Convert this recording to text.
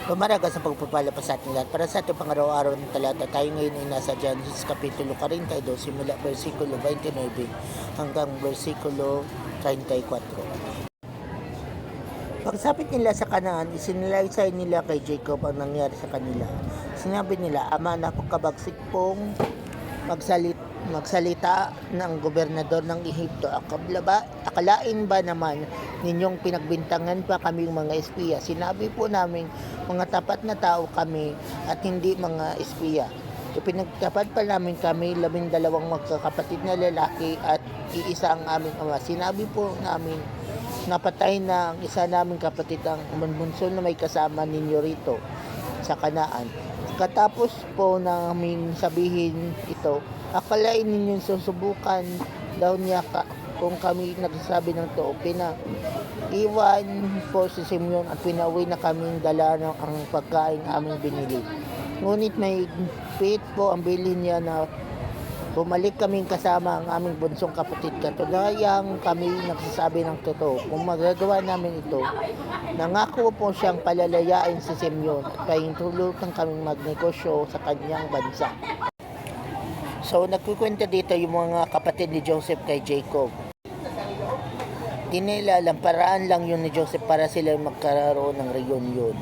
Pumaraga sa pagpapala pa sa ating lahat. Para sa ating pangaraw-araw ng talata, tayo ngayon ay nasa Genesis Kapitulo 42, simula versikulo 29 hanggang versikulo 34. Pagsapit nila sa Kanaan, isinalaysay nila kay Jacob ang nangyari sa kanila. Sinabi nila, Ama, napakabagsik pong magsalita ng gobernador ng Ehipto. Akalain ba naman ninyong pinagbintangan pa kaming mga espiya? Sinabi po namin, mga tapat na tao kami at hindi mga espiya. Ipinagtapat pa namin kami 12 magkakapatid na lalaki at iisa ang aming ama. Sinabi po namin, napatay na ang isa naming kapatid, ang bunso na may kasama ninyo rito sa Kanaan. Katapos po namin sabihin ito, akalain ninyong susubukan daw niya kung kami nagsasabi ng totoo. Pinaiwan po si Simeon at pinauwi na kaming dala ng ang pagkain aming binili. Ngunit may pit po ang bilhin niya na bumalik kaming kasama ang aming bunsong kapatid. Katunayang kami nagsasabi ng totoo. Kung magagawa namin ito, nangako po siyang palalayain si Simeon at pahintulutan kaming magnegosyo sa kanyang bansa. So, nagkukwenta dito yung mga kapatid ni Joseph kay Jacob. Di nila alam, paraan lang yun ni Joseph para sila magkaroon ng reunion.